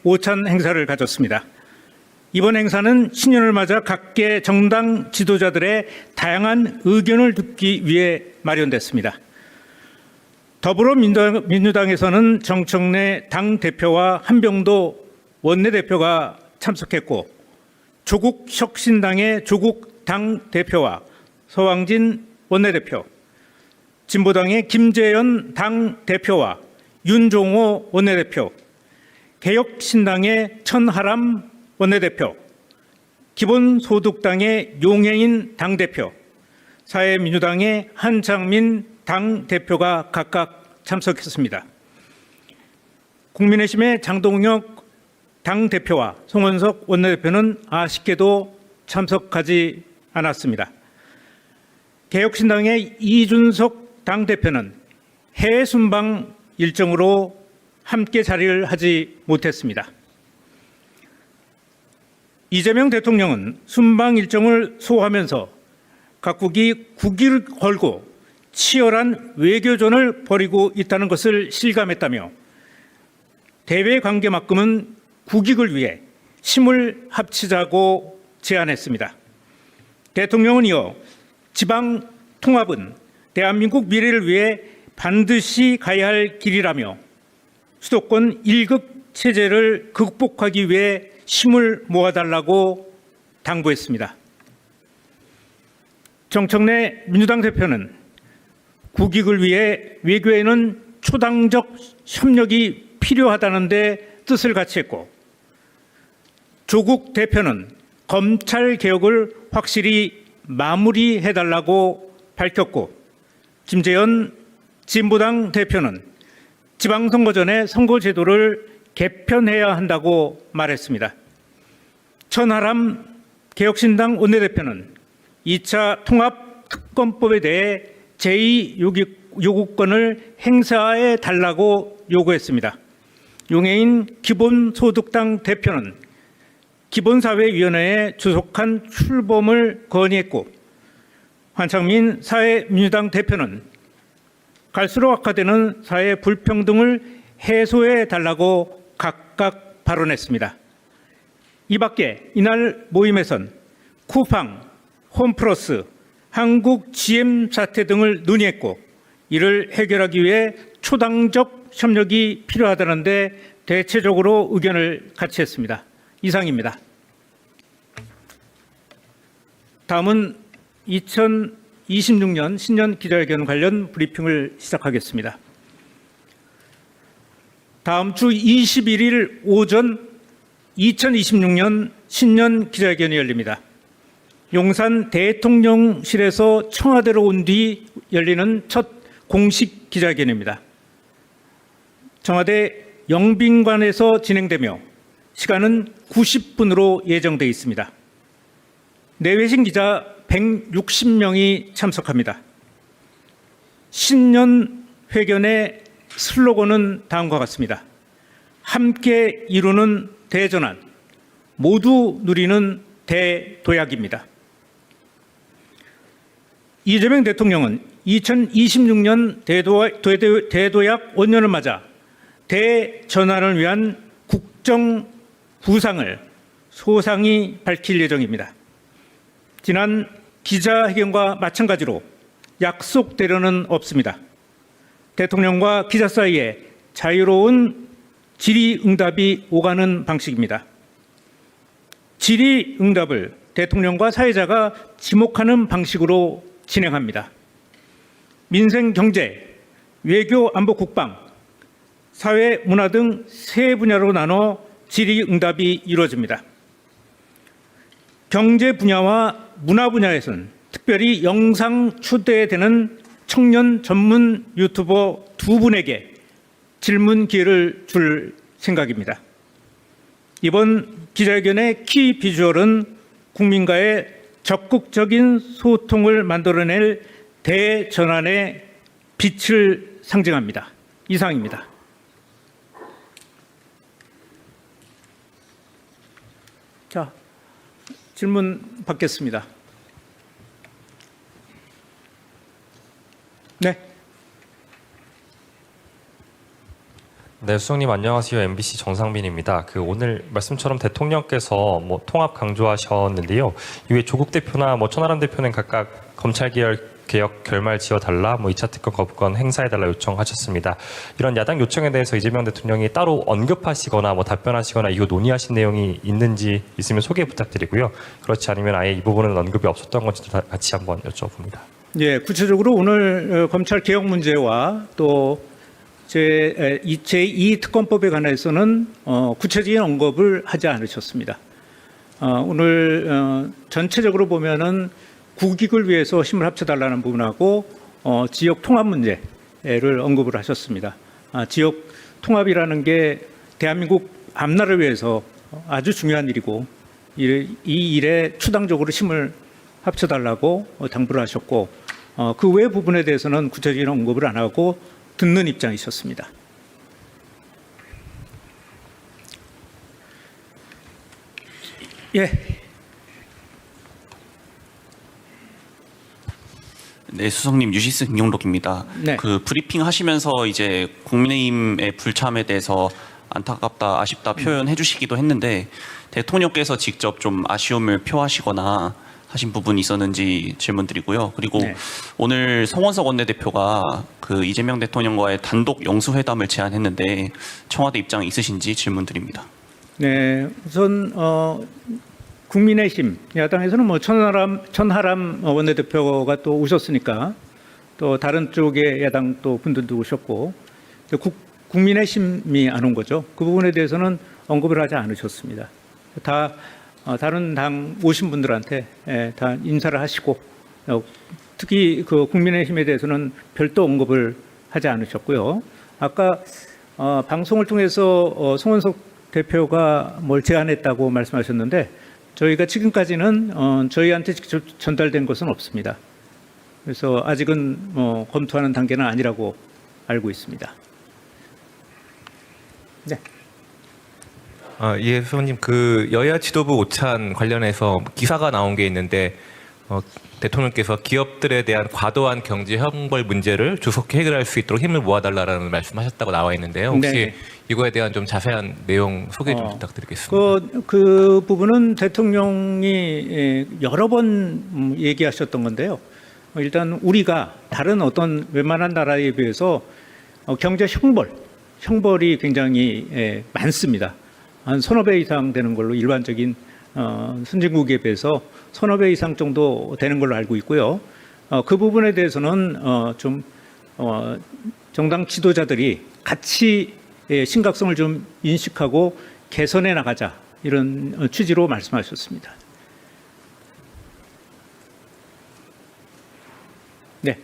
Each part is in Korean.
오찬 행사를 가졌습니다. 이번 행사는 신년을 맞아 각계 정당 지도자들의 다양한 의견을 듣기 위해 마련됐습니다. 더불어민주당에서는 정청래 당대표와 한병도 원내대표가 참석했고, 조국혁신당의 조국 당대표와 서왕진 원내대표, 진보당의 김재현 당대표와 윤종호 원내대표, 개혁신당의 천하람 원내대표, 기본소득당의 용해인 당대표, 사회민주당의 한창민 당대표가 각각 참석했습니다. 국민의힘의 장동혁 당대표와 송원석 원내대표는 아쉽게도 참석하지 않았습니다. 개혁신당의 이준석 당대표는 해외 순방 일정으로 함께 자리를 하지 못했습니다. 이재명 대통령은 순방 일정을 소화하면서 각국이 국기를 걸고 치열한 외교전을 벌이고 있다는 것을 실감했다며 대외관계만큼은 국익을 위해 힘을 합치자고 제안했습니다. 대통령은 이어 지방 통합은 대한민국 미래를 위해 반드시 가야 할 길이라며 수도권 1급 체제를 극복하기 위해 힘을 모아달라고 당부했습니다. 정청래 민주당 대표는 국익을 위해 외교에는 초당적 협력이 필요하다는 데 뜻을 같이 했고, 조국 대표는 검찰 개혁을 확실히 마무리해달라고 밝혔고, 김재현 진보당 대표는 지방선거 전에 선거제도를 개편해야 한다고 말했습니다. 천하람 개혁신당 원내대표는 2차 통합특검법에 대해 제2요구권을 행사해 달라고 요구했습니다. 용해인 기본소득당 대표는 기본사회위원회에 주속한 출범을 건의했고, 한창민 사회민주당 대표는 갈수록 악화되는 사회 불평등을 해소해 달라고 각각 발언했습니다. 이 밖에 이날 모임에선 쿠팡, 홈플러스, 한국 GM 사태 등을 논의했고, 이를 해결하기 위해 초당적 협력이 필요하다는 데 대체적으로 의견을 같이 했습니다. 이상입니다. 다음은 2026년 신년 기자회견 관련 브리핑을 시작하겠습니다. 다음 주 21일 오전 2026년 신년 기자회견이 열립니다. 용산 대통령실에서 청와대로 온 뒤 열리는 첫 공식 기자회견입니다. 청와대 영빈관에서 진행되며 시간은 90분으로 예정되어 있습니다. 내외신 기자 160명이 참석합니다. 신년 회견의 슬로건은 다음과 같습니다. 함께 이루는 대전환, 모두 누리는 대도약입니다. 이재명 대통령은 2026년 대도약 원년을 맞아 대전환을 위한 국정 구상을 소상히 밝힐 예정입니다. 지난 기자회견과 마찬가지로 약속대로는 없습니다. 대통령과 기자 사이에 자유로운 질의응답이 오가는 방식입니다. 질의응답을 대통령과 사회자가 지목하는 방식으로 진행합니다. 민생, 경제, 외교, 안보, 국방, 사회, 문화 등 세 분야로 나눠 질의응답이 이루어집니다. 경제 분야와 문화 분야에서는 특별히 영상 초대되는 청년 전문 유튜버 두 분에게 질문 기회를 줄 생각입니다. 이번 기자회견의 키 비주얼은 국민과의 적극적인 소통을 만들어낼 대전환의 빛을 상징합니다. 이상입니다. 자, 질문 받겠습니다. 네. 네, 수석님 안녕하세요. MBC 정상빈입니다. 오늘 말씀처럼 대통령께서 통합 강조하셨는데요. 이후에 조국 대표나 천하람 대표는 각각 검찰 개혁 결말 지어달라, 2차 특검 거부권 행사해달라 요청하셨습니다. 이런 야당 요청에 대해서 이재명 대통령이 따로 언급하시거나 답변하시거나 이후 논의하신 내용이 있는지 있으면 소개 부탁드리고요. 그렇지 않으면 아예 이 부분은 언급이 없었던 건지도 같이 한번 여쭤봅니다. 예, 구체적으로 오늘 검찰 개혁 문제와 또 제2 특검법에 관해서는 구체적인 언급을 하지 않으셨습니다. 오늘 전체적으로 보면은 국익을 위해서 힘을 합쳐달라는 부분하고 지역 통합 문제를 언급을 하셨습니다. 지역 통합이라는 게 대한민국 앞날을 위해서 아주 중요한 일이고 이 일에 추당적으로 힘을 합쳐달라고 당부를 하셨고 그 외 부분에 대해서는 구체적인 언급을 안 하고 듣는 입장이셨습니다. 예. 네, 수석님 유시스 김용록입니다. 네. 브리핑 하시면서 이제 국민의힘의 불참에 대해서 안타깝다, 아쉽다 표현해 주시기도 했는데 대통령께서 직접 좀 아쉬움을 표하시거나 하신 부분이 있었는지 질문드리고요. 그리고 네. 오늘 송원석 원내대표가 이재명 대통령과의 단독 영수회담을 제안했는데 청와대 입장이 있으신지 질문드립니다. 네, 우선 국민의힘 야당에서는 천하람 원내대표가 또 오셨으니까 또 다른 쪽의 야당 또 분들도 오셨고 국민의힘이 안 온 거죠. 그 부분에 대해서는 언급을 하지 않으셨습니다. 다 다른 당 오신 분들한테 다 인사를 하시고 특히 국민의힘에 대해서는 별도 언급을 하지 않으셨고요. 아까 방송을 통해서 송원석 대표가 뭘 제안했다고 말씀하셨는데 저희가 지금까지는 저희한테 직접 전달된 것은 없습니다. 그래서 아직은 검토하는 단계는 아니라고 알고 있습니다. 네. 예, 수석님, 여야 지도부 오찬 관련해서 기사가 나온 게 있는데 대통령께서 기업들에 대한 과도한 경제 형벌 문제를 조속히 해결할 수 있도록 힘을 모아달라는 말씀하셨다고 나와 있는데요. 혹시 네네. 이거에 대한 좀 자세한 내용 소개 좀 부탁드리겠습니다. 그 부분은 대통령이 여러 번 얘기하셨던 건데요. 일단 우리가 다른 어떤 웬만한 나라에 비해서 경제 형벌이 굉장히 많습니다. 한 서너 배 이상 되는 걸로 일반적인 선진국에 비해서 서너 배 이상 정도 되는 걸로 알고 있고요. 그 부분에 대해서는 좀 정당 지도자들이 같이 심각성을 좀 인식하고 개선해 나가자 이런 취지로 말씀하셨습니다. 네.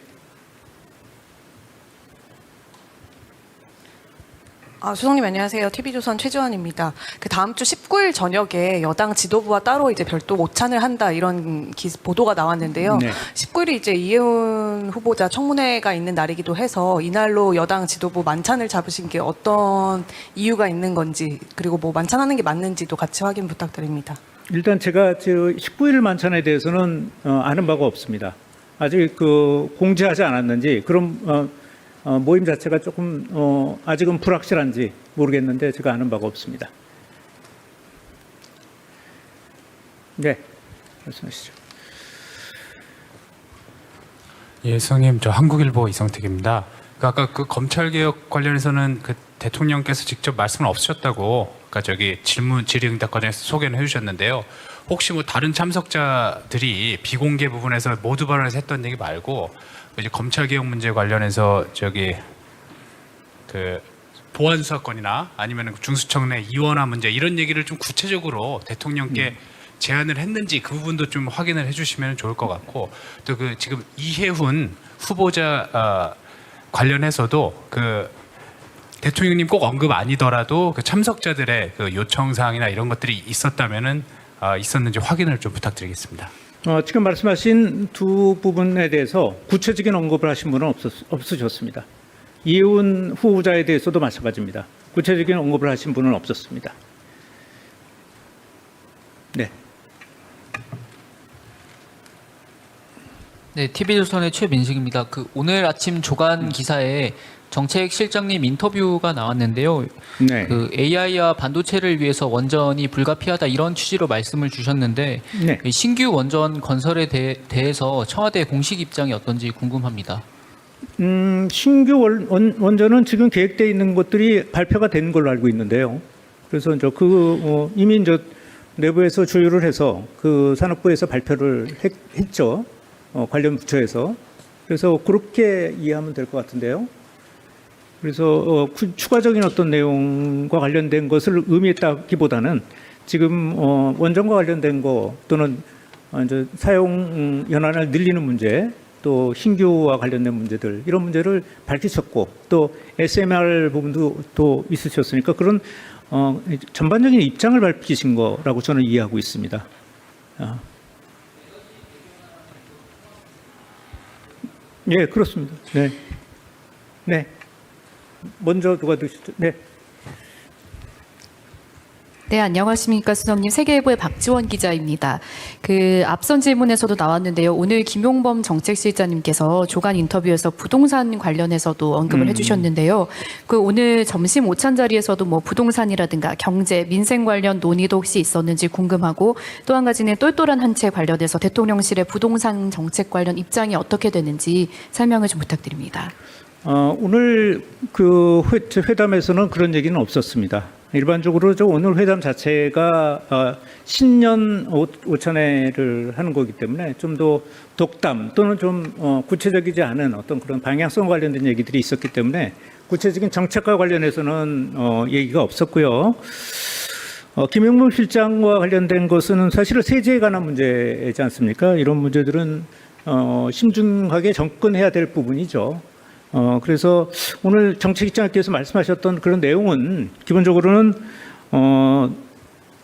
수석님 안녕하세요. TV조선 최지원입니다. 다음 주 19일 저녁에 여당 지도부와 따로 이제 별도 오찬을 한다 이런 보도가 나왔는데요. 네. 19일이 이제 이혜훈 후보자 청문회가 있는 날이기도 해서 이날로 여당 지도부 만찬을 잡으신 게 어떤 이유가 있는 건지 그리고 만찬하는 게 맞는지도 같이 확인 부탁드립니다. 일단 제가 19일 만찬에 대해서는 아는 바가 없습니다. 아직 공지하지 않았는지 그럼 모임 자체가 조금 아직은 불확실한지 모르겠는데 제가 아는 바가 없습니다. 네, 말씀하시죠. 예, 수석님, 저 한국일보 이성택입니다. 아까 검찰개혁 관련해서는 대통령께서 직접 말씀은 없으셨다고 질의응답 과정에서 소개는 해주셨는데요. 혹시 다른 참석자들이 비공개 부분에서 모두 발언해서 했던 얘기 말고 이제 검찰개혁 문제 관련해서 보안 수사권이나 아니면 중수청 내 이원화 문제 이런 얘기를 좀 구체적으로 대통령께 제안을 했는지 그 부분도 좀 확인을 해주시면 좋을 것 같고 또 지금 이혜훈 후보자 관련해서도 대통령님 꼭 언급 아니더라도 참석자들의 요청 사항이나 이런 것들이 있었다면은 있었는지 확인을 좀 부탁드리겠습니다. 지금 말씀하신 두 부분에 대해서 구체적인 언급을 하신 분은 없으셨습니다. 이혜훈 후보자에 대해서도 마찬가지입니다. 구체적인 언급을 하신 분은 없었습니다. 네. 네, TV조선의 최민식입니다. 오늘 아침 조간 기사에 정책실장님 인터뷰가 나왔는데요. 네. 그 AI와 반도체를 위해서 원전이 불가피하다 이런 취지로 말씀을 주셨는데 네. 이 신규 원전 건설에 대해서 청와대 공식 입장이 어떤지 궁금합니다. 신규 원전은 지금 계획되어 있는 것들이 발표가 된 걸로 알고 있는데요. 그래서 이미 내부에서 조율을 해서 그 산업부에서 발표를 했죠. 관련 부처에서. 그래서 그렇게 이해하면 될 것 같은데요. 그래서 추가적인 어떤 내용과 관련된 것을 의미했다기보다는 지금 원전과 관련된 거 또는 이제 사용 연한을 늘리는 문제, 또 신규와 관련된 문제들 이런 문제를 밝히셨고 또 SMR 부분도 또 있으셨으니까 그런 전반적인 입장을 밝히신 거라고 저는 이해하고 있습니다. 예, 그렇습니다. 네, 네. 먼저 누가 드시죠? 네. 네, 안녕하십니까, 수석님. 세계일보의 박지원 기자입니다. 앞선 질문에서도 나왔는데요. 오늘 김용범 정책실장님께서 조간 인터뷰에서 부동산 관련해서도 언급을 해주셨는데요. 오늘 점심 오찬 자리에서도 뭐 부동산이라든가 경제, 민생 관련 논의도 혹시 있었는지 궁금하고 또 한 가지는 똘똘한 한 채 관련해서 대통령실의 부동산 정책 관련 입장이 어떻게 되는지 설명을 좀 부탁드립니다. 오늘 회담에서는 그런 얘기는 없었습니다. 일반적으로 오늘 회담 자체가 신년 오찬회를 하는 거기 때문에 좀 더 독담 또는 좀 구체적이지 않은 어떤 그런 방향성 관련된 얘기들이 있었기 때문에 구체적인 정책과 관련해서는 얘기가 없었고요. 김용범 실장과 관련된 것은 사실은 세제에 관한 문제이지 않습니까? 이런 문제들은 신중하게 접근해야 될 부분이죠. 그래서 오늘 정책실장께서 말씀하셨던 그런 내용은 기본적으로는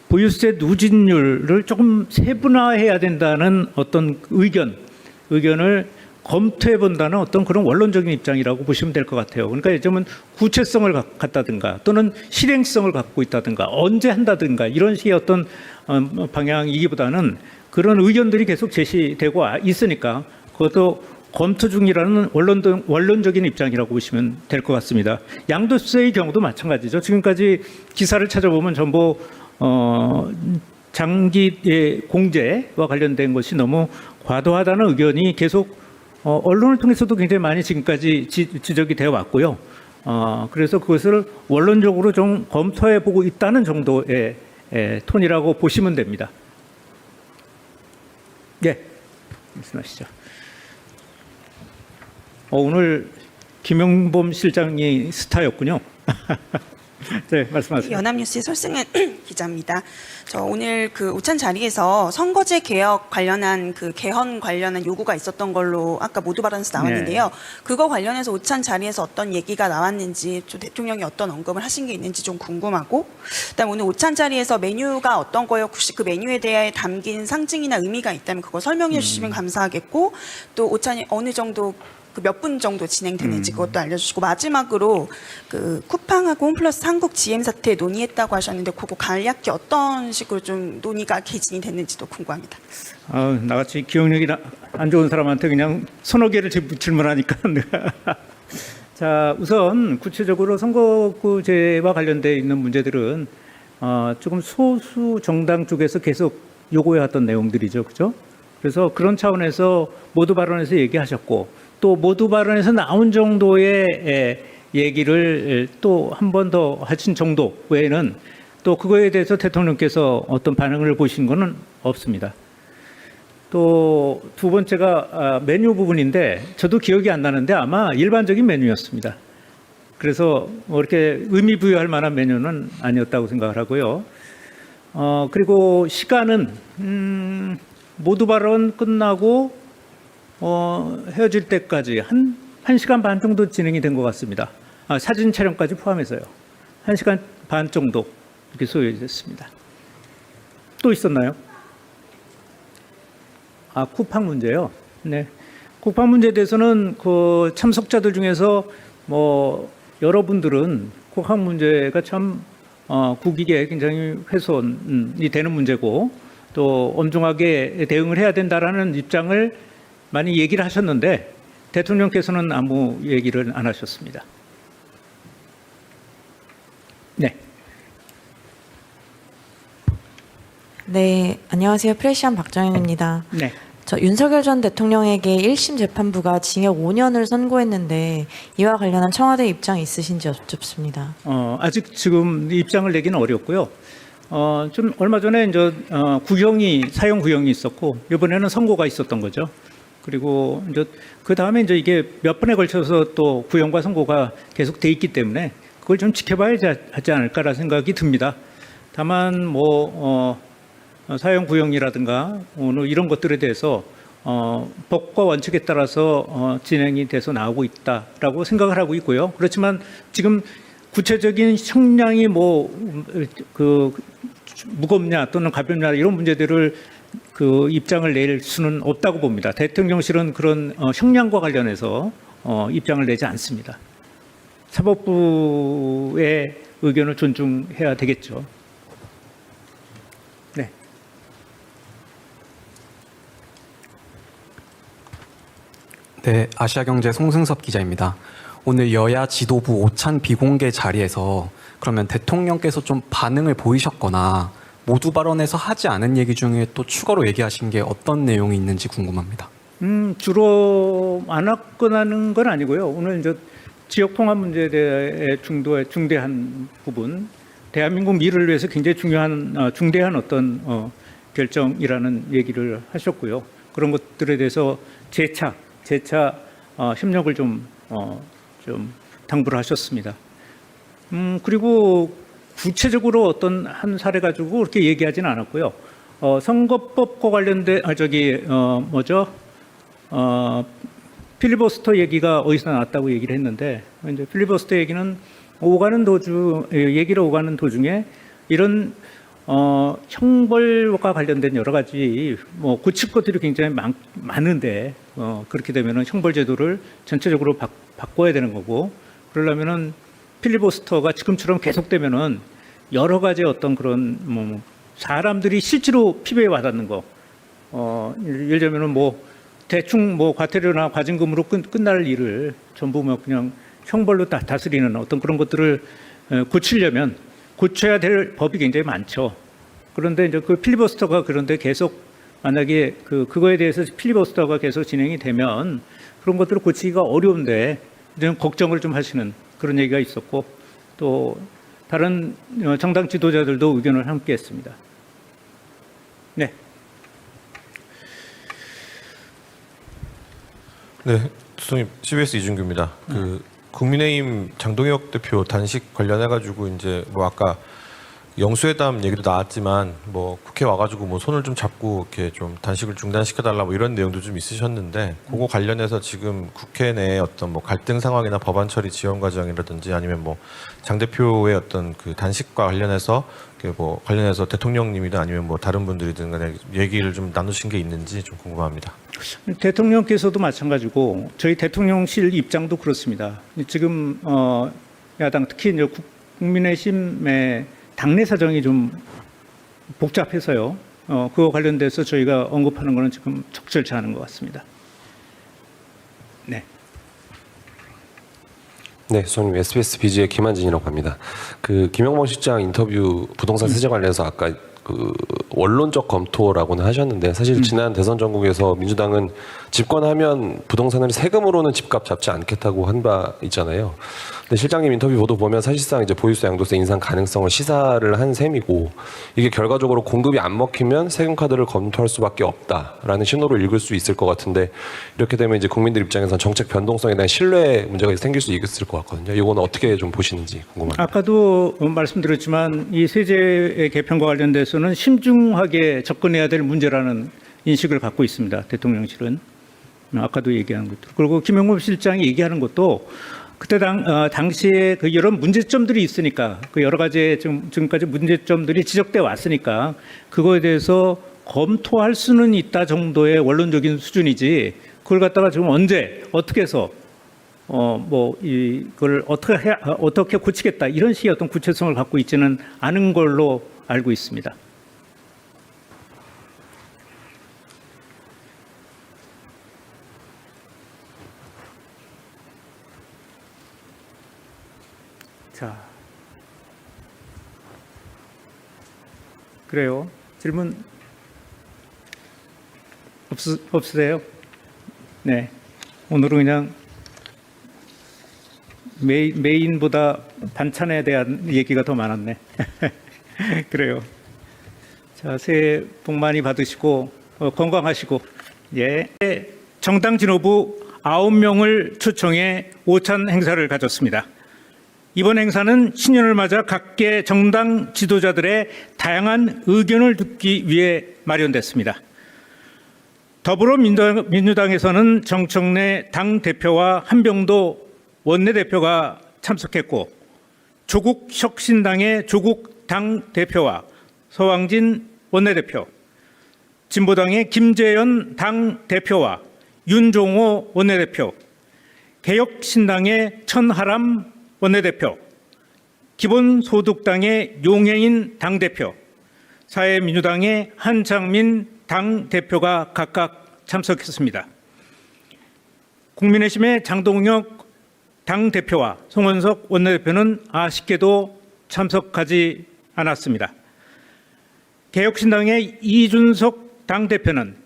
보유세 누진율을 조금 세분화해야 된다는 어떤 의견을 검토해 본다는 어떤 그런 원론적인 입장이라고 보시면 될 것 같아요. 그러니까 요즘은 구체성을 갖다든가 또는 실행성을 갖고 있다든가 언제 한다든가 이런 식의 어떤 방향이기보다는 그런 의견들이 계속 제시되고 있으니까 그것도 검토 중이라는 원론적인 입장이라고 보시면 될 것 같습니다. 양도세의 경우도 마찬가지죠. 지금까지 기사를 찾아보면 전부 장기 공제와 관련된 것이 너무 과도하다는 의견이 계속 언론을 통해서도 굉장히 많이 지금까지 지적이 되어 왔고요. 그래서 그것을 원론적으로 좀 검토해 보고 있다는 정도의 톤이라고 보시면 됩니다. 예, 말씀하시죠. 오늘 김용범 실장이 스타였군요. 네, 말씀하세요. 연합뉴스의 설승은 기자입니다. 저 오늘 오찬 자리에서 선거제 개혁 관련한 개헌 관련한 요구가 있었던 걸로 아까 모두 발언에서 나왔는데요. 네. 그거 관련해서 오찬 자리에서 어떤 얘기가 나왔는지 좀 대통령이 어떤 언급을 하신 게 있는지 좀 궁금하고, 그다음 오늘 오찬 자리에서 메뉴가 어떤 거요? 혹시 그 메뉴에 대해 담긴 상징이나 의미가 있다면 그거 설명해 주시면 감사하겠고, 또 오찬이 어느 정도 몇 분 정도 진행되는지 그것도 알려주시고, 마지막으로 쿠팡하고 홈플러스 한국 GM 사태 논의했다고 하셨는데 그거 간략히 어떤 식으로 좀 논의가 개진이 됐는지도 궁금합니다. 나같이 기억력이 안 좋은 사람한테 그냥 서너 개를 질문하니까 자, 우선 구체적으로 선거구제와 관련되어 있는 문제들은 조금 소수 정당 쪽에서 계속 요구해왔던 내용들이죠, 그죠? 그래서 그런 차원에서 모두 발언에서 얘기하셨고, 또 모두 발언에서 나온 정도의 얘기를 또 한 번 더 하신 정도 외에는 또 그거에 대해서 대통령께서 어떤 반응을 보신 것은 없습니다. 또 두 번째가 메뉴 부분인데 저도 기억이 안 나는데 아마 일반적인 메뉴였습니다. 그래서 이렇게 의미 부여할 만한 메뉴는 아니었다고 생각을 하고요. 그리고 시간은 모두 발언 끝나고 헤어질 때까지 한 1시간 반 정도 진행이 된 것 같습니다. 사진 촬영까지 포함해서요. 1시간 반 정도 이렇게 소요됐습니다. 또 있었나요? 쿠팡 문제요. 네. 쿠팡 문제에 대해서는 그 참석자들 중에서 여러분들은 쿠팡 문제가 참 국익에 굉장히 훼손이 되는 문제고 또 엄중하게 대응을 해야 된다라는 입장을 많이 얘기를 하셨는데 대통령께서는 아무 얘기를 안 하셨습니다. 네. 네, 안녕하세요. 프레시안 박정현입니다. 네. 저 윤석열 전 대통령에게 1심 재판부가 징역 5년을 선고했는데 이와 관련한 청와대 입장 있으신지 여쭙습니다. 아직 지금 입장을 내기는 어렵고요. 좀 얼마 전에 이제 사형 구형이 있었고 이번에는 선고가 있었던 거죠. 그리고 이제 그 다음에 이제 이게 몇 번에 걸쳐서 또 구형과 선고가 계속 돼 있기 때문에 그걸 좀 지켜봐야 하지 않을까라는 생각이 듭니다. 다만 사형 구형이라든가 이런 것들에 대해서 법과 원칙에 따라서 진행이 돼서 나오고 있다라고 생각을 하고 있고요. 그렇지만 지금 구체적인 형량이 무겁냐 또는 가볍냐 이런 문제들을 입장을 낼 수는 없다고 봅니다. 대통령실은 그런 형량과 관련해서 입장을 내지 않습니다. 사법부의 의견을 존중해야 되겠죠. 네. 네, 아시아경제 송승섭 기자입니다. 오늘 여야 지도부 오찬 비공개 자리에서 그러면 대통령께서 좀 반응을 보이셨거나 모두 발언에서 하지 않은 얘기 중에 또 추가로 얘기하신 게 어떤 내용이 있는지 궁금합니다. 주로 안 화끈하는 건 아니고요. 오늘 이제 지역 통합 문제에 대해 중대한 부분, 대한민국 미래를 위해서 굉장히 중대한 어떤 결정이라는 얘기를 하셨고요. 그런 것들에 대해서 재차 협력을 좀 당부를 하셨습니다. 그리고 구체적으로 어떤 한 사례 가지고 그렇게 얘기하지는 않았고요. 선거법과 관련된 필리버스터 얘기가 어디서 나왔다고 얘기를 했는데 이제 필리버스터 얘기는 얘기를 오가는 도중에 이런 형벌과 관련된 여러 가지 고칠 것들이 굉장히 많은데 그렇게 되면은 형벌 제도를 전체적으로 바꿔야 되는 거고 그러려면은 필리버스터가 지금처럼 계속되면은 여러 가지 어떤 그런 사람들이 실제로 피부에 와닿는 거 예를 들면은 대충 과태료나 과징금으로 끝날 일을 전부 그냥 형벌로 다스리는 어떤 그런 것들을 고치려면 고쳐야 될 법이 굉장히 많죠. 그런데 이제 그 필리버스터가 그런데 계속 만약에 그거에 대해서 필리버스터가 계속 진행이 되면 그런 것들을 고치기가 어려운데 좀 걱정을 좀 하시는 그런 얘기가 있었고 또 다른 정당 지도자들도 의견을 함께 했습니다. 네. 네, 수석님 CBS 이준규입니다. 국민의힘 장동혁 대표 단식 관련해가지고 이제 아까 영수회담 얘기도 나왔지만 국회 와가지고 손을 좀 잡고 이렇게 좀 단식을 중단시켜달라 이런 내용도 좀 있으셨는데 그거 관련해서 지금 국회 내에 어떤 갈등 상황이나 법안 처리 지원 과정이라든지 아니면 장 대표의 어떤 그 단식과 관련해서 관련해서 대통령님이든 아니면 다른 분들이든 간에 얘기를 좀 나누신 게 있는지 좀 궁금합니다. 대통령께서도 마찬가지고 저희 대통령실 입장도 그렇습니다. 지금 야당 특히 이제 국민의힘의 당내 사정이 좀 복잡해서요. 그거 관련돼서 저희가 언급하는 거는 지금 적절치 않은 것 같습니다. 네. 네, 저는 SBS BG의 김한진이라고 합니다. 김영범 실장 인터뷰 부동산 세제 관련해서 아까 원론적 검토라고는 하셨는데 사실 지난 대선 전국에서 민주당은 집권하면 부동산을 세금으로는 집값 잡지 않겠다고 한 바 있잖아요. 근데 실장님 인터뷰 보도 보면 사실상 이제 보유세 양도세 인상 가능성을 시사를 한 셈이고 이게 결과적으로 공급이 안 먹히면 세금 카드를 검토할 수밖에 없다라는 신호로 읽을 수 있을 것 같은데 이렇게 되면 이제 국민들 입장에서는 정책 변동성에 대한 신뢰 문제가 생길 수 있을 것 같거든요. 이거는 어떻게 좀 보시는지 궁금합니다. 아까도 말씀드렸지만 이 세제 개편과 관련돼서는 신중하게 접근해야 될 문제라는 인식을 갖고 있습니다. 대통령실은. 아까도 얘기한 것들. 그리고 김영범 실장이 얘기하는 것도 그때 당시에 여러 문제점들이 있으니까 여러 가지 지금까지 문제점들이 지적돼 왔으니까 그거에 대해서 검토할 수는 있다 정도의 원론적인 수준이지 그걸 갖다가 지금 언제 어떻게 해서 이걸 어떻게 고치겠다 이런 식의 어떤 구체성을 갖고 있지는 않은 걸로 알고 있습니다. 자, 그래요. 질문 없으세요? 네. 오늘은 그냥 메인보다 반찬에 대한 얘기가 더 많았네. 그래요. 자, 새해 복 많이 받으시고 건강하시고, 예. 정당 지도부 9명을 초청해 오찬 행사를 가졌습니다. 이번 행사는 신년을 맞아 각계 정당 지도자들의 다양한 의견을 듣기 위해 마련됐습니다. 더불어민주당에서는 정청래 당대표와 한병도 원내대표가 참석했고, 조국혁신당의 조국 당대표와 서왕진 원내대표, 진보당의 김재현 당대표와 윤종호 원내대표, 개혁신당의 천하람 원내대표, 기본소득당의 용해인 당대표, 사회민주당의 한창민 당대표가 각각 참석했습니다. 국민의힘의 장동혁 당대표와 송원석 원내대표는 아쉽게도 참석하지 않았습니다. 개혁신당의 이준석 당대표는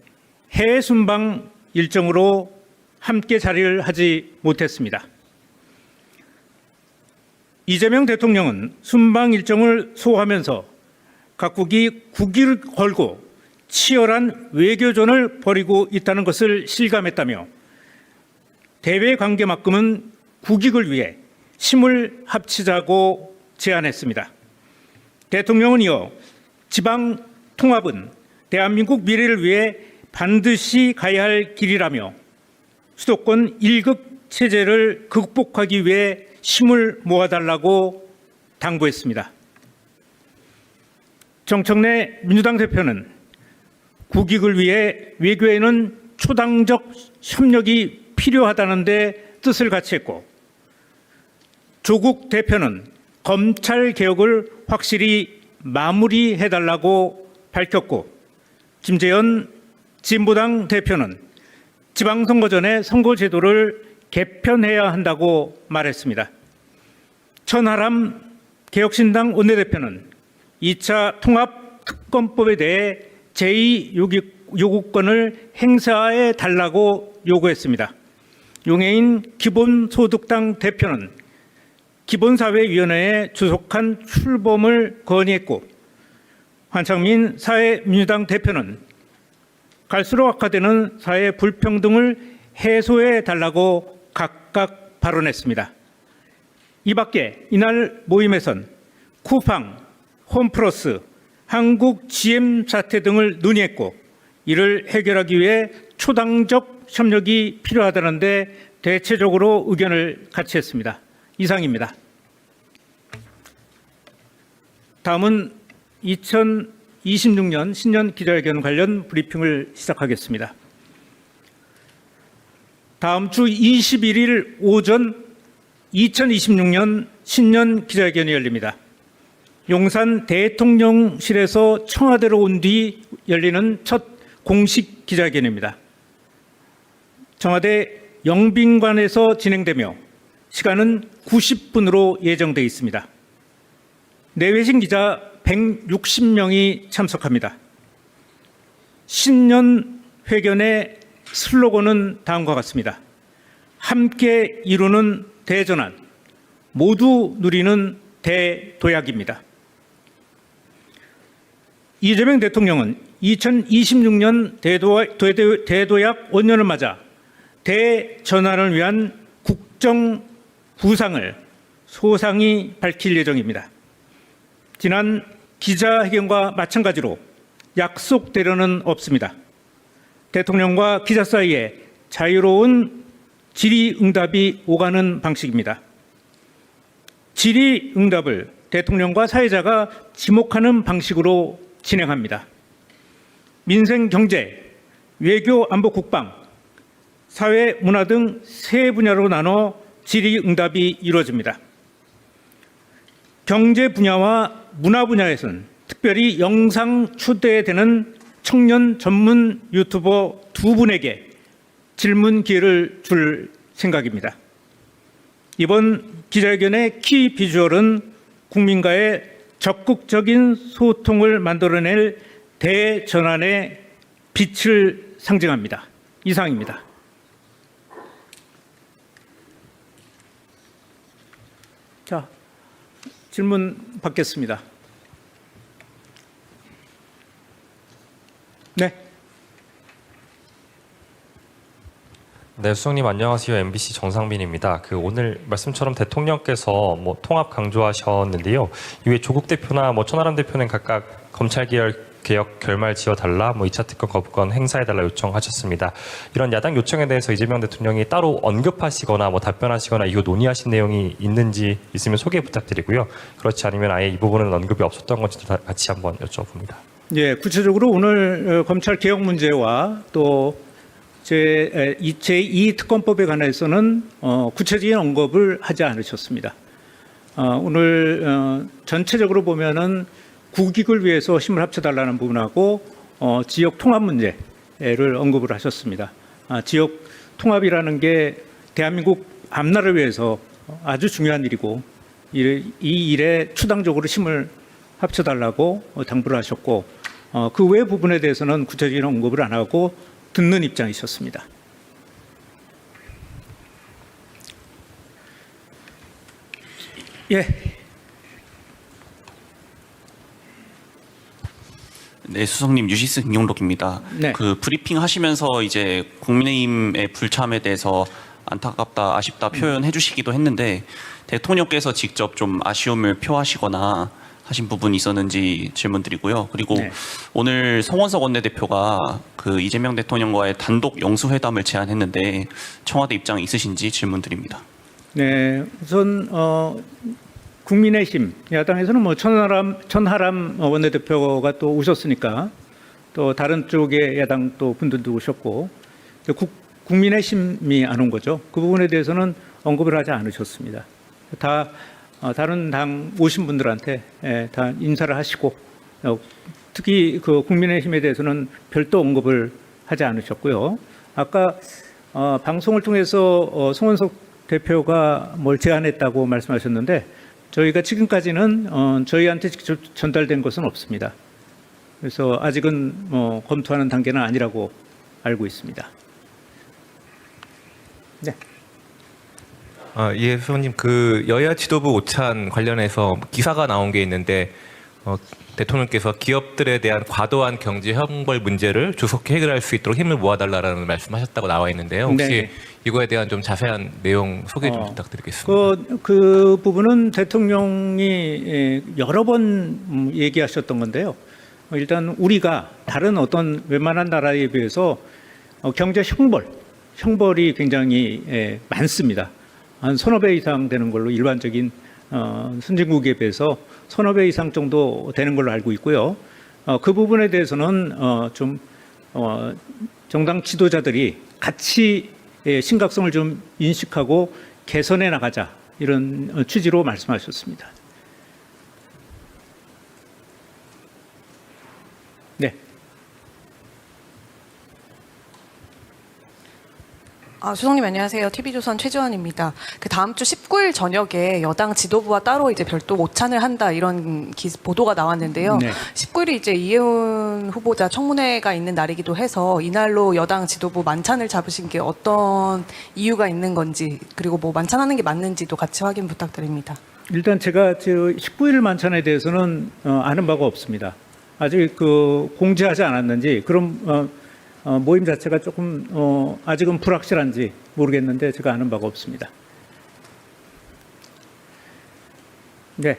해외 순방 일정으로 함께 자리를 하지 못했습니다. 이재명 대통령은 순방 일정을 소화하면서 각국이 국위를 걸고 치열한 외교전을 벌이고 있다는 것을 실감했다며 대외관계만큼은 국익을 위해 힘을 합치자고 제안했습니다. 대통령은 이어 지방 통합은 대한민국 미래를 위해 반드시 가야 할 길이라며 수도권 1급 체제를 극복하기 위해 힘을 모아달라고 당부했습니다. 정청래 민주당 대표는 국익을 위해 외교에는 초당적 협력이 필요하다는 데 뜻을 같이 했고, 조국 대표는 검찰 개혁을 확실히 마무리해달라고 밝혔고, 김재현 진보당 대표는 지방선거 전에 선거제도를 개편해야 한다고 말했습니다. 천하람 개혁신당 원내대표는 2차 통합특검법에 대해 제2요구권을 행사해 달라고 요구했습니다. 용해인 기본소득당 대표는 기본사회위원회에 주속한 출범을 건의했고, 한창민 사회민주당 대표는 갈수록 악화되는 사회 불평등을 해소해 달라고 각각 발언했습니다. 이 밖에 이날 모임에선 쿠팡, 홈플러스, 한국 GM 사태 등을 논의했고, 이를 해결하기 위해 초당적 협력이 필요하다는 데 대체적으로 의견을 같이 했습니다. 이상입니다. 다음은 2026년 신년 기자회견 관련 브리핑을 시작하겠습니다. 다음 주 21일 오전 2026년 신년 기자회견이 열립니다. 용산 대통령실에서 청와대로 온 뒤 열리는 첫 공식 기자회견입니다. 청와대 영빈관에서 진행되며 시간은 90분으로 예정돼 있습니다. 내외신 기자 160명이 참석합니다. 신년 회견의 슬로건은 다음과 같습니다. 함께 이루는 대전환, 모두 누리는 대도약입니다. 이재명 대통령은 2026년 대도약 원년을 맞아 대전환을 위한 국정 구상을 소상히 밝힐 예정입니다. 지난 기자회견과 마찬가지로 약속대로는 없습니다. 대통령과 기자 사이에 자유로운 질의응답이 오가는 방식입니다. 질의응답을 대통령과 사회자가 지목하는 방식으로 진행합니다. 민생, 경제, 외교, 안보, 국방, 사회, 문화 등 세 분야로 나눠 질의응답이 이루어집니다. 경제 분야와 문화 분야에서는 특별히 영상 초대되는 청년 전문 유튜버 2분에게 질문 기회를 줄 생각입니다. 이번 기자회견의 키 비주얼은 국민과의 적극적인 소통을 만들어낼 대전환의 빛을 상징합니다. 이상입니다. 자, 질문 받겠습니다. 네. 네, 수석님 안녕하세요. MBC 정상빈입니다. 오늘 말씀처럼 대통령께서 통합 강조하셨는데요. 이외에 조국 대표나 천하람 대표는 각각 검찰 개혁 결말 지어달라, 2차 특검 거부권 행사해달라 요청하셨습니다. 이런 야당 요청에 대해서 이재명 대통령이 따로 언급하시거나 답변하시거나 이거 논의하신 내용이 있는지 있으면 소개 부탁드리고요. 그렇지 않으면 아예 이 부분은 언급이 없었던 건지도 같이 한번 여쭤봅니다. 예, 구체적으로 오늘 검찰 개혁 문제와 또 제2 특검법에 관해서는 구체적인 언급을 하지 않으셨습니다. 오늘 전체적으로 보면은 국익을 위해서 힘을 합쳐달라는 부분하고 지역 통합 문제를 언급을 하셨습니다. 지역 통합이라는 게 대한민국 앞날을 위해서 아주 중요한 일이고 이 일에 추당적으로 힘을 합쳐달라고 당부를 하셨고 그 외 부분에 대해서는 구체적인 언급을 안 하고 듣는 입장이셨습니다. 예. 네, 수석님 유시스 김용록입니다. 네. 브리핑 하시면서 이제 국민의힘의 불참에 대해서 안타깝다, 아쉽다 표현해 주시기도 했는데 대통령께서 직접 좀 아쉬움을 표하시거나 하신 부분이 있었는지 질문드리고요. 그리고 네. 오늘 송원석 원내대표가 이재명 대통령과의 단독 영수회담을 제안했는데 청와대 입장이 있으신지 질문드립니다. 네, 우선 국민의힘 야당에서는 천하람 원내대표가 또 오셨으니까 또 다른 쪽의 야당 또 분들도 오셨고 국민의힘이 안 온 거죠. 그 부분에 대해서는 언급을 하지 않으셨습니다. 다 다른 당 오신 분들한테 다 인사를 하시고 특히 국민의힘에 대해서는 별도 언급을 하지 않으셨고요. 아까 방송을 통해서 송원석 대표가 뭘 제안했다고 말씀하셨는데 저희가 지금까지는 저희한테 직접 전달된 것은 없습니다. 그래서 아직은 검토하는 단계는 아니라고 알고 있습니다. 네. 예, 수석님, 여야 지도부 오찬 관련해서 기사가 나온 게 있는데 대통령께서 기업들에 대한 과도한 경제 형벌 문제를 조속히 해결할 수 있도록 힘을 모아달라는 말씀하셨다고 나와 있는데요. 혹시 네. 이거에 대한 좀 자세한 내용 소개 좀 부탁드리겠습니다. 그 부분은 대통령이 여러 번 얘기하셨던 건데요. 일단 우리가 다른 어떤 웬만한 나라에 비해서 경제 형벌이 굉장히 많습니다. 한 서너 배 이상 되는 걸로 일반적인 선진국에 비해서 서너 배 이상 정도 되는 걸로 알고 있고요. 그 부분에 대해서는 좀 정당 지도자들이 같이 심각성을 좀 인식하고 개선해 나가자 이런 취지로 말씀하셨습니다. 네. 수석님 안녕하세요. TV조선 최지원입니다. 다음 주 19일 저녁에 여당 지도부와 따로 이제 별도 오찬을 한다 이런 보도가 나왔는데요. 네. 19일이 이제 이혜훈 후보자 청문회가 있는 날이기도 해서 이날로 여당 지도부 만찬을 잡으신 게 어떤 이유가 있는 건지 그리고 만찬하는 게 맞는지도 같이 확인 부탁드립니다. 일단 제가 19일 만찬에 대해서는 아는 바가 없습니다. 아직 공지하지 않았는지 그럼 모임 자체가 조금 아직은 불확실한지 모르겠는데 제가 아는 바가 없습니다. 네,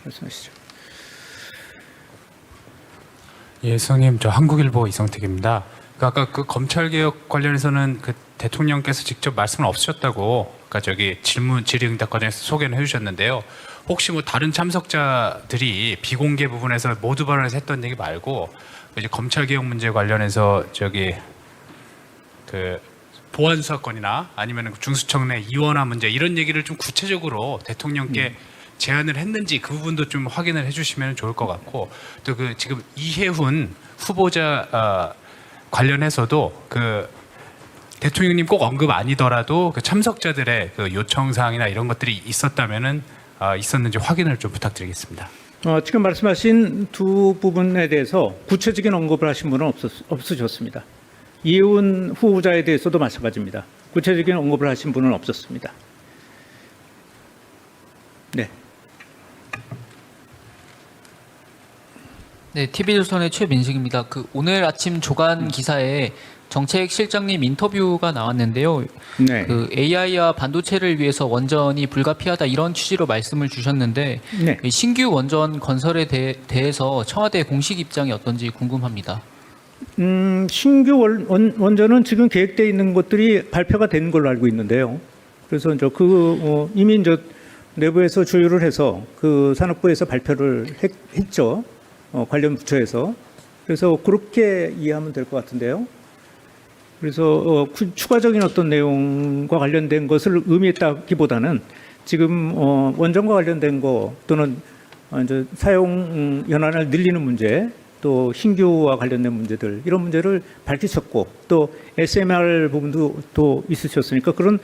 말씀하시죠. 예, 수석님, 저 한국일보 이성택입니다. 아까 검찰개혁 관련해서는 대통령께서 직접 말씀은 없으셨다고 질의응답 과정에서 소개는 해주셨는데요. 혹시 다른 참석자들이 비공개 부분에서 모두 발언해서 했던 얘기 말고 이제 검찰개혁 문제 관련해서 보안 수사권이나 아니면 중수청 내 이원화 문제 이런 얘기를 좀 구체적으로 대통령께 제안을 했는지 그 부분도 좀 확인을 해주시면 좋을 것 같고 또 지금 이혜훈 후보자 관련해서도 대통령님 꼭 언급 아니더라도 참석자들의 요청 사항이나 이런 것들이 있었다면은 있었는지 확인을 좀 부탁드리겠습니다. 지금 말씀하신 두 부분에 대해서 구체적인 언급을 하신 분은 없으셨습니다. 이혜훈 후보자에 대해서도 마찬가지입니다. 구체적인 언급을 하신 분은 없었습니다. 네. 네, TV조선의 최민식입니다. 오늘 아침 조간 기사에 정책실장님 인터뷰가 나왔는데요. 네. AI와 반도체를 위해서 원전이 불가피하다 이런 취지로 말씀을 주셨는데 네. 신규 원전 건설에 대해서 청와대 공식 입장이 어떤지 궁금합니다. 신규 원전은 지금 계획되어 있는 것들이 발표가 된 걸로 알고 있는데요. 그래서 이미 내부에서 조율을 해서 산업부에서 발표를 했죠. 관련 부처에서. 그래서 그렇게 이해하면 될 것 같은데요. 그래서 추가적인 어떤 내용과 관련된 것을 의미했다기보다는 지금 원전과 관련된 거 또는 이제 사용 연한을 늘리는 문제, 또 신규와 관련된 문제들 이런 문제를 밝히셨고 또 SMR 부분도 또 있으셨으니까 그런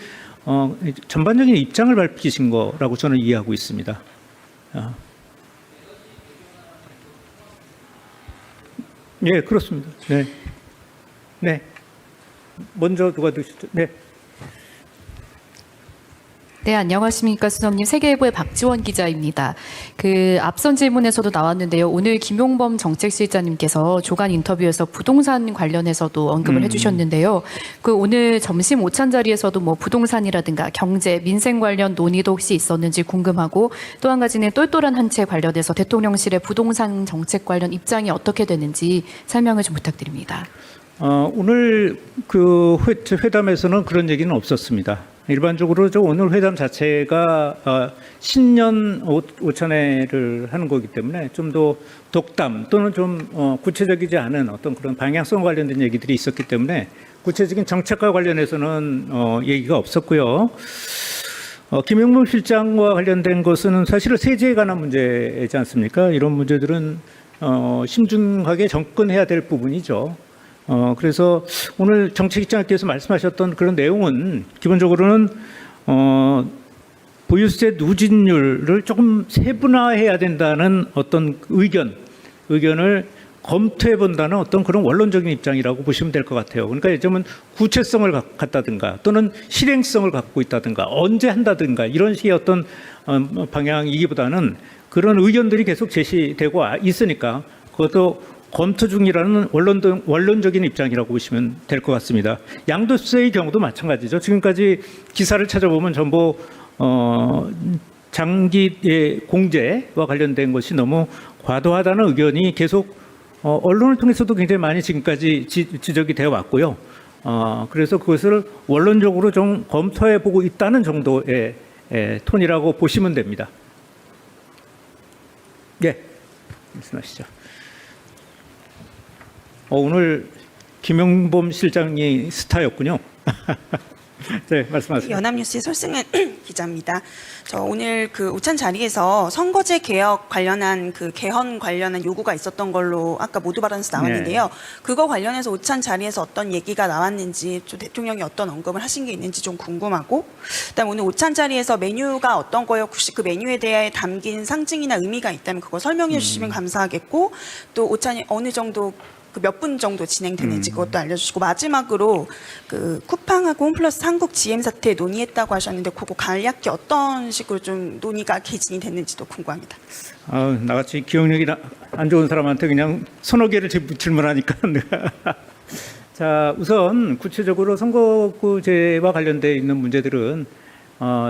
전반적인 입장을 밝히신 거라고 저는 이해하고 있습니다. 예, 그렇습니다. 네, 네. 먼저 누가 드시죠? 네. 네, 안녕하십니까, 수석님. 세계일보의 박지원 기자입니다. 앞선 질문에서도 나왔는데요. 오늘 김용범 정책실장님께서 조간 인터뷰에서 부동산 관련해서도 언급을 해주셨는데요. 오늘 점심 오찬 자리에서도 뭐 부동산이라든가 경제, 민생 관련 논의도 혹시 있었는지 궁금하고 또 한 가지는 똘똘한 한 채 관련해서 대통령실의 부동산 정책 관련 입장이 어떻게 되는지 설명을 좀 부탁드립니다. 오늘 회담에서는 그런 얘기는 없었습니다. 일반적으로 오늘 회담 자체가 신년 오찬회를 하는 거기 때문에 좀 더 독담 또는 좀 구체적이지 않은 어떤 그런 방향성 관련된 얘기들이 있었기 때문에 구체적인 정책과 관련해서는 얘기가 없었고요. 김용범 실장과 관련된 것은 사실은 세제에 관한 문제이지 않습니까? 이런 문제들은 신중하게 접근해야 될 부분이죠. 그래서 오늘 정책실장께서 말씀하셨던 그런 내용은 기본적으로는 보유세 누진율을 조금 세분화해야 된다는 어떤 의견을 검토해 본다는 어떤 그런 원론적인 입장이라고 보시면 될 것 같아요. 그러니까 요즘은 구체성을 갖다든가 또는 실행성을 갖고 있다든가 언제 한다든가 이런 식의 어떤 방향이기보다는 그런 의견들이 계속 제시되고 있으니까 그것도 검토 중이라는 원론적인 입장이라고 보시면 될 것 같습니다. 양도세의 경우도 마찬가지죠. 지금까지 기사를 찾아보면 전부 장기 공제와 관련된 것이 너무 과도하다는 의견이 계속 언론을 통해서도 굉장히 많이 지금까지 지적이 되어 왔고요. 그래서 그것을 원론적으로 좀 검토해 보고 있다는 정도의 톤이라고 보시면 됩니다. 예, 말씀하시죠. 오늘 김용범 실장이 스타였군요. 네, 말씀하세요. 연합뉴스의 설승은 기자입니다. 저 오늘 오찬 자리에서 선거제 개혁 관련한 개헌 관련한 요구가 있었던 걸로 아까 모두 발언에서 나왔는데요. 네. 그거 관련해서 오찬 자리에서 어떤 얘기가 나왔는지 좀 대통령이 어떤 언급을 하신 게 있는지 좀 궁금하고, 그다음 오늘 오찬 자리에서 메뉴가 어떤 거요? 혹시 그 메뉴에 대해 담긴 상징이나 의미가 있다면 그거 설명해 주시면 감사하겠고, 또 오찬이 어느 정도 몇 분 정도 진행되는지 그것도 알려주시고, 마지막으로 쿠팡하고 홈플러스 한국 GM 사태 논의했다고 하셨는데 그거 간략히 어떤 식으로 좀 논의가 개진이 됐는지도 궁금합니다. 나같이 기억력이 안 좋은 사람한테 그냥 서너 개를 질문하니까 자, 우선 구체적으로 선거구제와 관련되어 있는 문제들은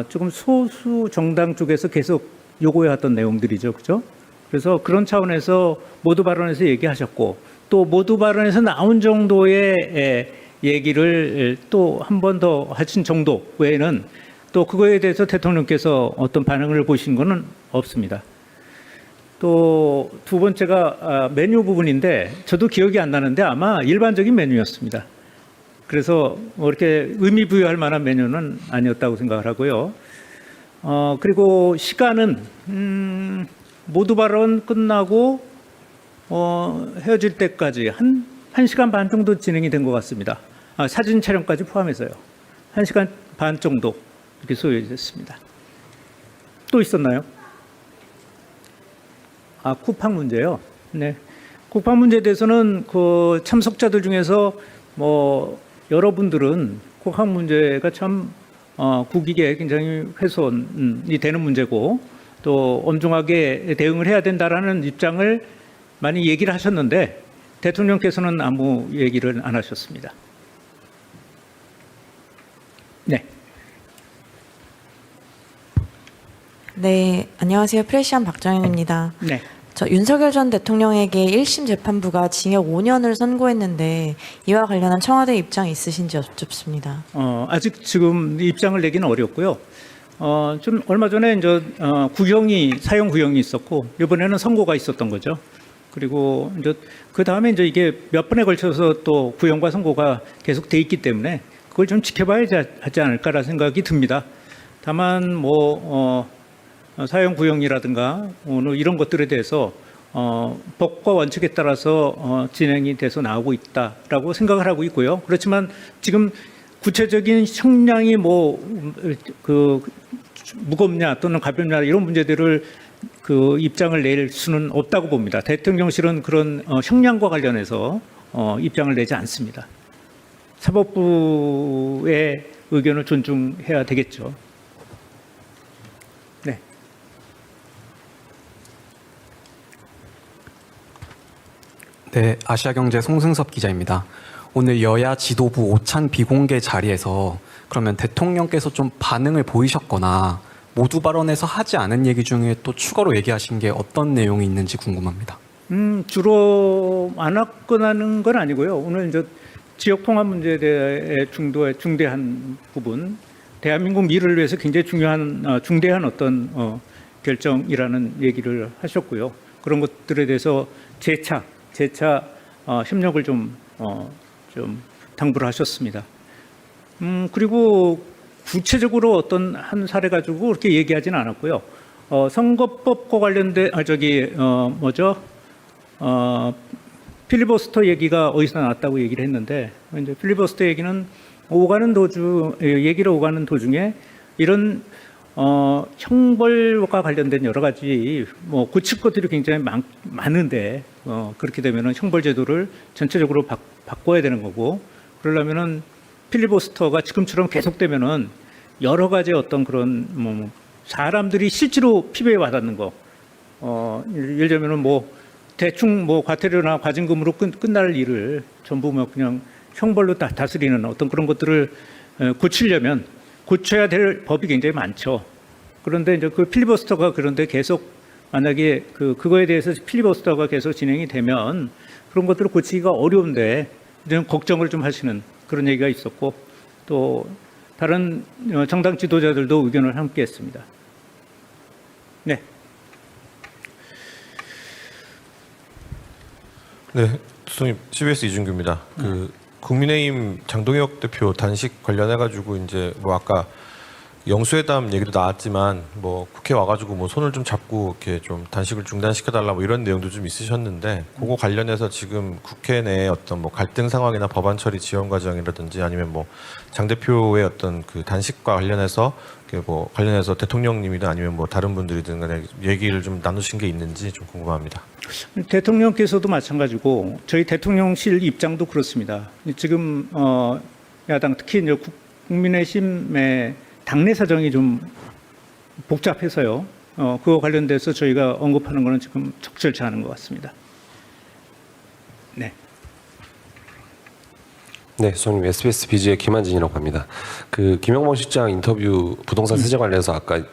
조금 소수 정당 쪽에서 계속 요구해왔던 내용들이죠, 그죠? 그래서 그런 차원에서 모두 발언에서 얘기하셨고, 또 모두 발언에서 나온 정도의 얘기를 또 한 번 더 하신 정도 외에는 또 그거에 대해서 대통령께서 어떤 반응을 보신 것은 없습니다. 또 두 번째가 메뉴 부분인데 저도 기억이 안 나는데 아마 일반적인 메뉴였습니다. 그래서 이렇게 의미 부여할 만한 메뉴는 아니었다고 생각을 하고요. 그리고 시간은 모두 발언 끝나고 헤어질 때까지 한 1시간 반 정도 진행이 된 것 같습니다. 사진 촬영까지 포함해서요. 1시간 반 정도 이렇게 소요됐습니다. 또 있었나요? 쿠팡 문제요. 네. 쿠팡 문제에 대해서는 그 참석자들 중에서 뭐 여러분들은 쿠팡 문제가 참 국익에 굉장히 훼손이 되는 문제고 또 엄중하게 대응을 해야 된다라는 입장을 많이 얘기를 하셨는데 대통령께서는 아무 얘기를 안 하셨습니다. 네. 네, 안녕하세요. 프레시안 박정현입니다. 네. 저 윤석열 전 대통령에게 1심 재판부가 징역 5년을 선고했는데 이와 관련한 청와대 입장 있으신지 여쭙습니다. 아직 지금 입장을 내기는 어렵고요. 좀 얼마 전에 이제 사형 구형이 있었고 이번에는 선고가 있었던 거죠. 그리고 이제 그 다음에 이제 이게 몇 번에 걸쳐서 또 구형과 선고가 계속 돼 있기 때문에 그걸 좀 지켜봐야 하지 않을까라는 생각이 듭니다. 다만 사형 구형이라든가 이런 것들에 대해서 법과 원칙에 따라서 진행이 돼서 나오고 있다라고 생각을 하고 있고요. 그렇지만 지금 구체적인 형량이 무겁냐 또는 가볍냐 이런 문제들을 그 입장을 낼 수는 없다고 봅니다. 대통령실은 그런 형량과 관련해서 입장을 내지 않습니다. 사법부의 의견을 존중해야 되겠죠. 네. 네, 아시아경제 송승섭 기자입니다. 오늘 여야 지도부 오찬 비공개 자리에서 그러면 대통령께서 좀 반응을 보이셨거나 모두 발언에서 하지 않은 얘기 중에 또 추가로 얘기하신 게 어떤 내용이 있는지 궁금합니다. 주로 안 화끈하는 건 아니고요. 오늘 이제 지역 통합 문제에 대해 중대한 부분, 대한민국 미래를 위해서 굉장히 중대한 어떤 결정이라는 얘기를 하셨고요. 그런 것들에 대해서 재차 협력을 좀 당부를 하셨습니다. 그리고 구체적으로 어떤 한 사례 가지고 그렇게 얘기하지는 않았고요. 선거법과 관련된 필리버스터 얘기가 어디서 나왔다고 얘기를 했는데 이제 필리버스터 얘기는 얘기를 오가는 도중에 이런 형벌과 관련된 여러 가지 고칠 것들이 굉장히 많은데 그렇게 되면은 형벌 제도를 전체적으로 바꿔야 되는 거고 그러려면은 필리버스터가 지금처럼 계속되면은 여러 가지 어떤 그런 사람들이 실제로 피부에 와닿는 거 예를 들면은 대충 과태료나 과징금으로 끝날 일을 전부 그냥 형벌로 다스리는 어떤 그런 것들을 고치려면 고쳐야 될 법이 굉장히 많죠. 그런데 이제 그 필리버스터가 그런데 계속 만약에 그거에 대해서 필리버스터가 계속 진행이 되면 그런 것들을 고치기가 어려운데 이제 걱정을 좀 하시는 그런 얘기가 있었고 또 다른 정당 지도자들도 의견을 함께 했습니다. 네. 네, 수석님 CBS 이준규입니다. 국민의힘 장동혁 대표 단식 관련해 가지고 이제 아까 영수회담 얘기도 나왔지만 국회 와가지고 손을 좀 잡고 이렇게 좀 단식을 중단시켜달라 이런 내용도 좀 있으셨는데 그거 관련해서 지금 국회 내에 어떤 갈등 상황이나 법안 처리 지원 과정이라든지 아니면 장 대표의 어떤 그 단식과 관련해서 관련해서 대통령님이든 아니면 다른 분들이든 간에 얘기를 좀 나누신 게 있는지 좀 궁금합니다. 대통령께서도 마찬가지고 저희 대통령실 입장도 그렇습니다. 지금 야당 특히 이제 국민의힘의 당내 사정이 좀 복잡해서요. 그거 관련돼서 저희가 언급하는 거는 지금 적절치 않은 것 같습니다. 네. 네, 저는 SBS BG의 김한진이라고 합니다. 김영범 실장 인터뷰 부동산 세제 관련해서 아까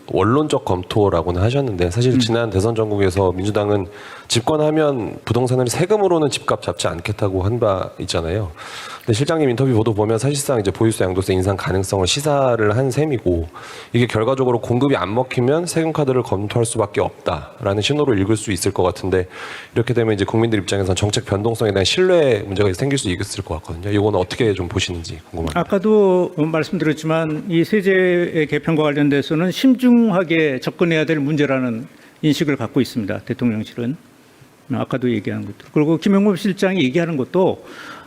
원론적 검토라고는 하셨는데 사실 지난 대선 전국에서 민주당은 집권하면 부동산을 세금으로는 집값 잡지 않겠다고 한 바 있잖아요. 근데 실장님 인터뷰 보도 보면 사실상 이제 보유세 양도세 인상 가능성을 시사를 한 셈이고 이게 결과적으로 공급이 안 먹히면 세금 카드를 검토할 수밖에 없다라는 신호로 읽을 수 있을 것 같은데 이렇게 되면 이제 국민들 입장에서는 정책 변동성에 대한 신뢰 문제가 생길 수 있을 것 같거든요. 이거는 어떻게 좀 보시는지 궁금합니다. 아까도 말씀드렸지만 이 세제 개편과 관련돼서는 신중하게 접근해야 될 문제라는 인식을 갖고 있습니다. 대통령실은. 아까도 얘기한 것들. 그리고 김영범 실장이 얘기하는 것도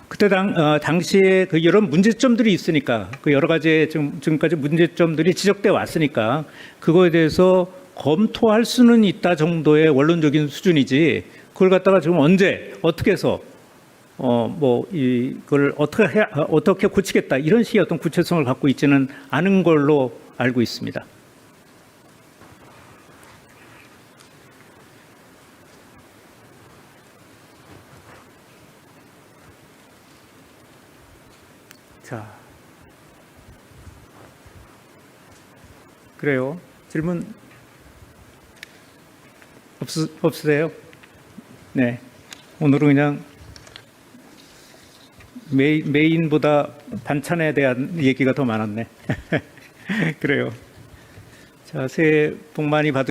그때 당시에 여러 문제점들이 있으니까 여러 가지 지금까지 문제점들이 지적돼 왔으니까 그거에 대해서 검토할 수는 있다 정도의 원론적인 수준이지 그걸 갖다가 지금 언제 어떻게 해서 이걸 어떻게 고치겠다 이런 식의 어떤 구체성을 갖고 있지는 않은 걸로 알고 있습니다. 자, 그래요. 질문 없으세요? 네. 오늘은 그냥 메인보다 반찬에 대한 얘기가 더 많았네. 그래요. 자, 새해 복 많이 받으